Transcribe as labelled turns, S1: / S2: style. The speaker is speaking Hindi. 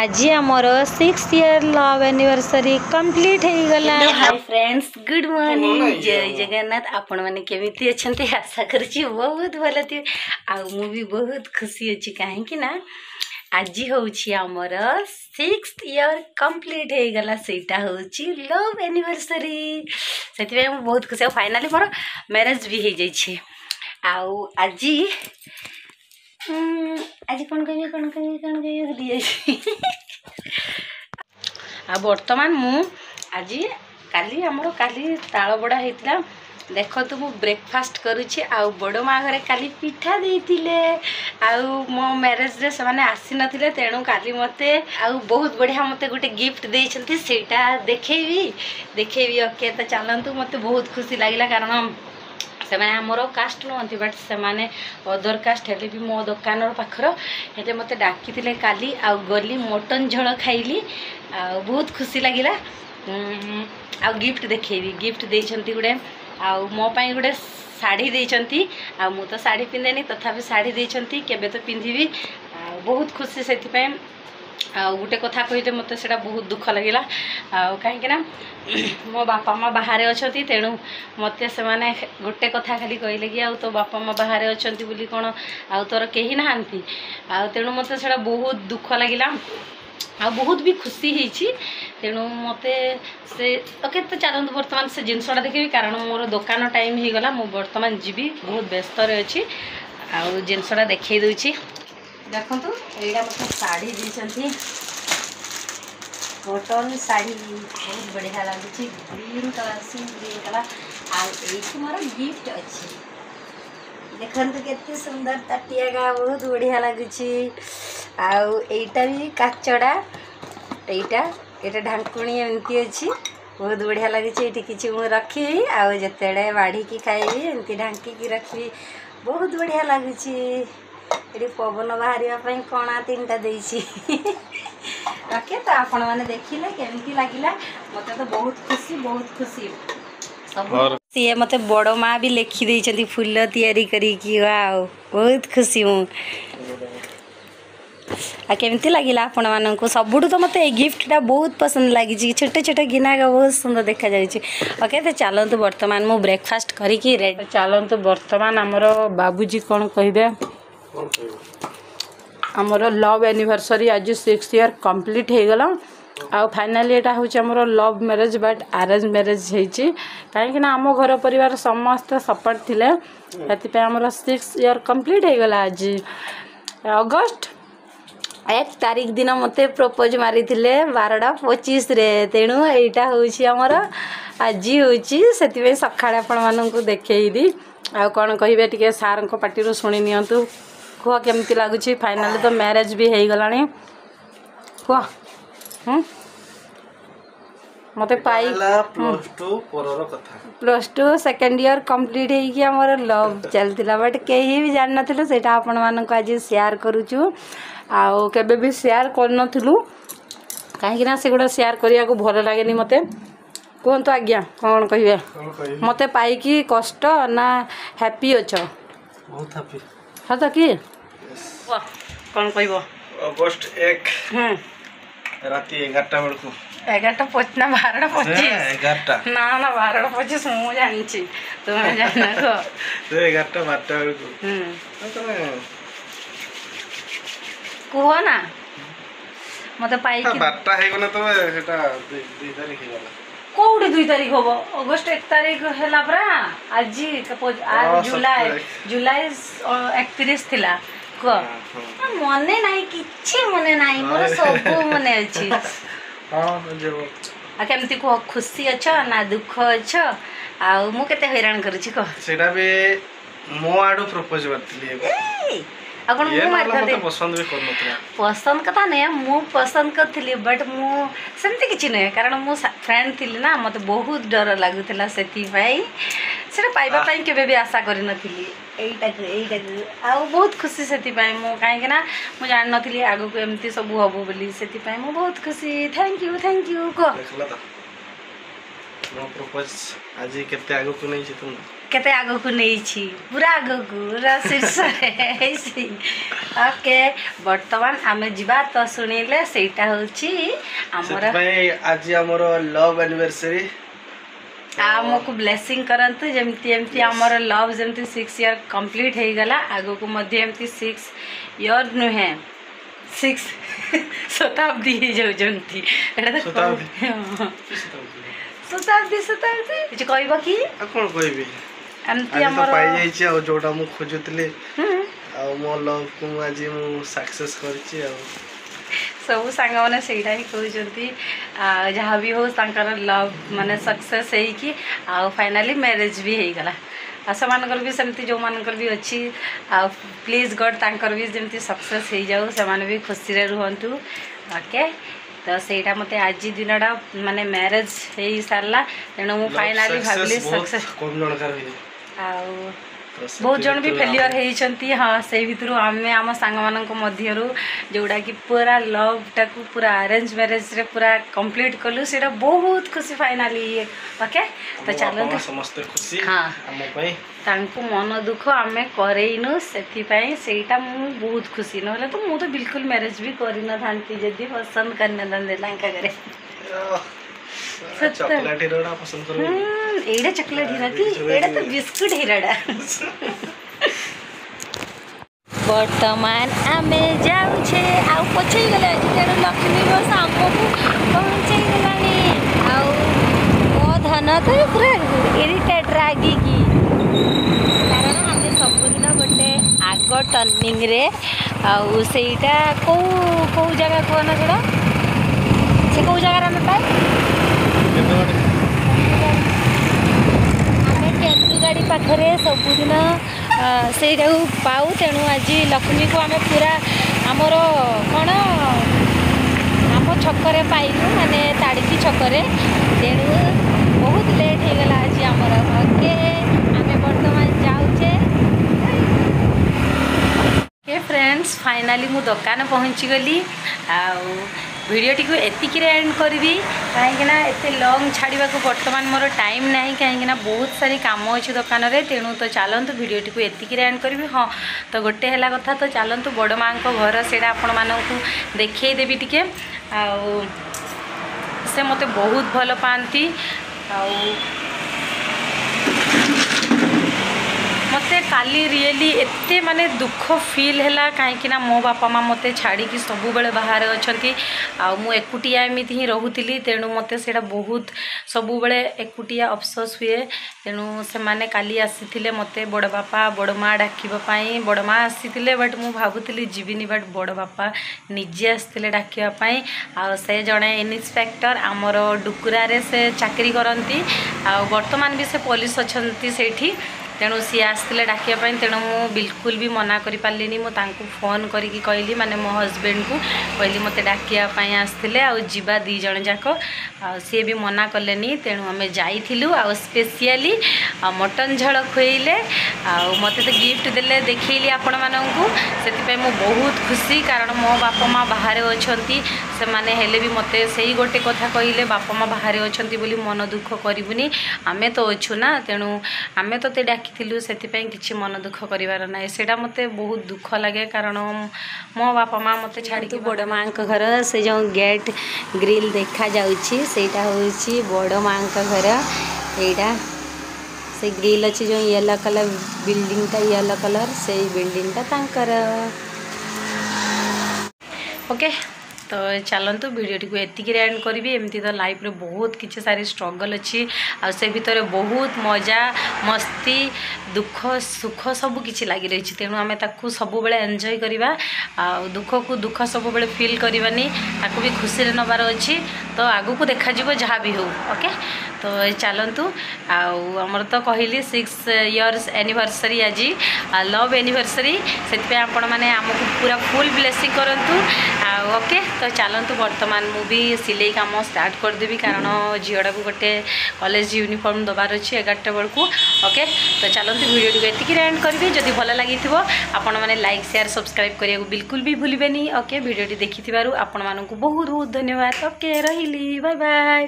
S1: आज आमर 6 ईयर लव एनिवर्सरी कंप्लीट हो गला। हाय फ्रेंड्स, गुड मॉर्निंग, जय जगन्नाथ। आपण माने केमिति अछंती? आशा करछि बहुत भल थि। आ मु भी बहुत खुशी अछि काहे कि ना आज होछि आमर 6th ईयर कंप्लीट हो गला। सेटा होछि लव एनिवर्सरी, सेति में बहुत खुशी। फाइनली मोर मैरिज भी हो जाई छै। आउ आज आज कौन कह बर्तमान मु आज काली आमर काली ताल बड़ा होता देख तो मु ब्रेकफास्ट करुच्ची। आउ बड़ माँ घरे काली पिठा देइतिले आउ मो मैरेज रे से माने आसी नथिले, तेणु काली मते आउ बहुत बढ़िया मते गोटे गिफ्ट देइछंती। सेटा देखेबी ओके। तो चलंतु, मते बहुत खुशी लागिला कारण से माने हमर कास्ट नुहंती, बट से माने अदर कास्ट हेले भी मो दुकान पाखर हेले मते डाकितिले काली। आउ गली मटन झोल खाइली, आउ बहुत खुशी लागिला। आउ गिफ्ट देखेबी, गिफ्ट देइछंती गुडे। आउ मो पई गुडे साड़ी देइछंती। आउ मु तो साड़ी पिंधेनी, तथापि साड़ी देइछंती, केबे तो पिंधिबी। आउ बहुत खुशी सेति पई। आउ गोटे कथा कहते मत से बहुत दुख लगे। कहीं मो बापा माँ बाहर अच्छा, तेणु मत से माने गोटे कथा खाली कहले कि आउ तो बापा माँ बाहर अच्छा बोली कौन आउ तोर कहीं नहांती। आउ तेणु मत से बहुत दुख लगे, आ बहुत भी खुशी होती। तेणु मत से ओके। तो चलते बर्तमान से जिनसा देखी, कारण मोर दुकान टाइम हो गला। मु बर्तमान जीवी, बहुत व्यस्त अच्छी। आउ जिनसा देखई दूची देखु। यहाँ मतलब शाढ़ी दी कॉटन शाढ़ी बहुत बढ़िया लगुच, ग्रीन कलर से ग्रीन कलर। आई मोर गिफ्ट अच्छी, देखते केते सुंदर ताटिया गा, बहुत बढ़िया लगुच। आईटा भी काचड़ा, यहाँ ढाकुणी एमती अच्छी, बहुत बढ़िया लगुच। ये किसी मुझे रखी आउ जिते बाढ़ी की खाइबी एमती ढांकी रखी, बहुत बढ़िया लगुच। ये पवन बाहर कणा 3टा देसी ओके। तो आपण मैंने देखिले केमती लगिला, मत तो बहुत खुशी, बहुत खुशी सब। सी मत बड़ माँ भी लिखी देइछंती फूल तैयारी करी कि, वाओ बहुत खुशी हूँ। आ केमती लगिला आपण माननकु? सबुठु तो मते ए गिफ्टटा बहुत पसंद लगी। छोटे छोटे गिना का बहुत सुंदर देखा जाउची। ओके। तो चलंतु वर्तमान मु ब्रेकफास्ट करी कि रेडी। चलंतु वर्तमान हमर बाबूजी कोन कहिबे। आमर लव एनिवर्सरी आज 6 ईयर कंप्लीट हो गला। आउ फाइनाली एटा होची हमर love marriage but arrange marriage होईची। काहे ना आम घर परिवार समस्त सपोर्ट थिले, हेति पे हमर 6 ईयर कंप्लीट हो गला। आज अगस्त 1 तारीख दिन मते प्रपोज मारी थिले 12:25 रे। तेणु एटा होची हमर आज होची, सेति पे सखाळे आपण माननकु देखेइदी। आ कोन कहिबे टिके सार को पाटी रो सुनि नियंतु। कह केमती लगुच? फाइनाली तो मैरिज भी हो गला। कह मत पाई +2 second year complete Homer love चलता, बट कहीं भी जान नु से आपण मान आज शेयर करुचु। आउ केबे भी शेयर करनथुलु, कहीं ना से गुड़ा शेयर करिया को भल लागेनी मते। कहतु आज्ञा कौन कहिबे? मते पाई कि कष्ट ना हैप्पी अछ?
S2: बहुत हैप्पी।
S1: हाँ तो कि कौन कहब?
S2: अगस्त 1 राति 11टा बेलू
S1: 11:25 ना 12:25? ना ना 12:25 मु जानी तुम्हें जाना तो
S2: 11टा 12टा बेलू
S1: कह ना मत पाई
S2: 12टा हे गना तो सेटा 2 तारीख हे गला।
S1: कौड़ी 2 तारीख हम? अगस्त 1 तारीख है परा। आज जुलाई 31 थिला। मने नाई किछि मने नाई, मोर सब मने अछि।
S2: हां जेबो
S1: आ केमती को खुशी अछ ना दुख अछ? आ मु केते हैरान करछि को?
S2: सेटा बे मो आडो प्रपोज करथिली।
S1: अपन मु मारते
S2: पसंद भी करनथला।
S1: पसंद कथा नहीं, मु पसंद करथिली, बट मु सेमती किछि नै, कारण मु फ्रेंड थिली ना, मते बहुत डर लागुतला। सेति भाई सेटा पाइबा पई केबे भी आशा करि नथिली। एइटा आ बहुत खुशी सेति पई मु, काहे ना मु जान नथिली आगु को एमती सब हबो बोली। सेति पई मु बहुत खुशी। थैंक यू को देखला।
S2: तो नो प्रपोज आज केते आगु को नै छी तुम
S1: केते आगो को नहीं पूरा आगो को शीर्ष ओके बर्तमान आम जीवा तो शुणिले सेटा होची हमर
S2: आज हमर लव एनिवर्सरी
S1: आमको ब्लेसिंग करंतु जेमती एमती हमर लव जेमती 6 ईयर कंप्लीट हे गला आगो को मध्य एमती 6 ईयर नुहे 6 शताब्दी हे जाउ जंती एटा शताब्दी जे कहबो की
S2: कोन कहबी
S1: एमती
S2: आज तो
S1: हमर
S2: पाई जाई छी जोटा मु खोजुतले आ मो लव को आज मु सक्सेस करछि आ
S1: सब सांग मैंने सहीटा ही कहते जहाँ भी हो लव माने सक्सेस है कि फाइनाली मैरिज भी हो गला से भी सेमती जो मानकर भी अच्छी प्लीज गॉड तांकर भी जमती सक्सेस हो जाऊ से भी खुशी रे रुहंतु ओके तो सहीटा मते आज दिनटा माने मैरिज हो सारा तेणु मु फाइनाली भाविली सक्सेस
S2: कम जनकार
S1: आउ बहुत जन भी फेलियर होती हाँ से भितर आम आम सांग मान मध्य जोड़ा कि पूरा लव टाक पूरा अरेंज मैरेज रे पूरा कंप्लीट कलु से बहुत खुशी फाइनाली ओके तो चलो
S2: समस्त खुशी
S1: हाँ
S2: तांको
S1: मन दुख आम करेनु से बहुत खुशी ना तो मुझे बिल्कुल मैरेज भी करना था जदि पसंद करने दे करे
S2: चॉकलेट हीरोडा पसंद करू
S1: एडा चॉकलेट हीराती एडा तो बिस्कुट हीराडा वर्तमान आमे जाऊ छे आउ पछई गले जेडो लक्ष्मी रो सामो को पहुंचई गलानी आउ ओ धन तो पूरा इरिटेट रागी की कारण हमें सब दिन गोटे आग टर्निंग रे आउ सेटा को जगह को ना जोड़ा से को जगह रे पाए केंदु गाड़ी पाखरे सबुदिन से पाऊ तेणु आज लक्ष्मी को आम पूरा आमर कौन आम छकरे पाइलु माने ताड़की छकरे तेणु बहुत लेट हो गला आज आमर ओके आम बर्तमान जाऊे फ्रेंड्स फाइनाली मु दुकान पहुँची गली वीडियोटी को एतिक एंड करी कहीं एत लंग छाड़ा को बर्तमान मोर टाइम ना कहीं बहुत सारी काम अच्छी दुकान में तेणु तो चलतु वीडियोटी को एतिक एंड करी हाँ तो गोटे है कथा तो चलतु बड़ माँ घर से आपण मानू देखदेवी टी से मत बहुत भल पाती मते काली रियली एते माने दुख फील हैला कहीं मो बापा माँ मते छाड़ी की सब बेले बाहर अच्छी मु एकुटिया एमती ही रोली तेणु मते सेटा बहुत सब बेले एकुटिया अफसोस हुए तेणु से माने काली आसी मते बड़ बापा बड़ माँ डाकवाई बड़ माँ आसी बट मु भावुली जीविनी बट बड़ बापा निजे आसते डाकवाई से जड़े इन्स्पेक्टर आमर डुकुरा से चाकरी करती बर्तमान भी से पुलिस अच्छा से तेणु सी आसते डाकिया तेणु मु बिल्कुल भी मना कर पार्ली मुझे फोन करके कहली माने मो हजबैंड को कहली मत डाकियापाई आसते आवा दी जन जाक सी भी मना कले तेणु आम जाइलु स्पेशली मटन झोल खुएले मत तो गिफ्ट देले देखली आपण मानू से बहुत खुशी कारण मो बापा माँ बाहर अच्छा से माने हेले भी मत से गोटे कथा कहले बापा माँ बाहर अच्छा बोली मन दुख करूनी आमे तो अच्छु ना तेणु आमे तो डाकिलु से किसी मन दुख करार ना से मत बहुत दुख लगे कारण मो बापा माँ मत छाड़ी बड़ माँ घर से जो गेट ग्रिल देखा जाटा हूँ बड़ माँ घर यहाँ से ग्रिल अच्छी जो येलो कलर बिल्डिंगटा येलो कलर से बिल्डिंगटा तांकर ओके तो चलतु वीडियोटी को एतिक एंड करी एमती तो लाइफ रे बहुत किसी सारी स्ट्रगल अच्छी आ से भितर बहुत मजा मस्ती दुख सुख सब किसी लगी रही तेणु आम ताकू सब बेले एंजॉय करवा दुख को दुख सब बेले फील करवानी ताकू भी खुशी नबार अच्छी तो आगू को देखा जहाँ भी हो ओके तो चलतु आमर तो कहली 6 इयर्स एनिवर्सरी आज लव एनिवर्सरी से आपण मैंने आमको पूरा फुल ब्लेसिंग करूँ ओके तो चलतु बर्तमान मु भी सिलाई काम स्टार्ट करदेवी कारण झीटा को गोटे कॉलेज यूनिफॉर्म दबार अच्छी 11टा बेलू ओके तो चलतु वीडियो को एतिक एंड करी जदि भल लगी आपण मैंने लाइक शेयर सब्सक्राइब करने को बिल्कुल भी भूलें ओके वीडियो देखि आपण मानू बहुत बहुत धन्यवाद ओके रही बाय बाय।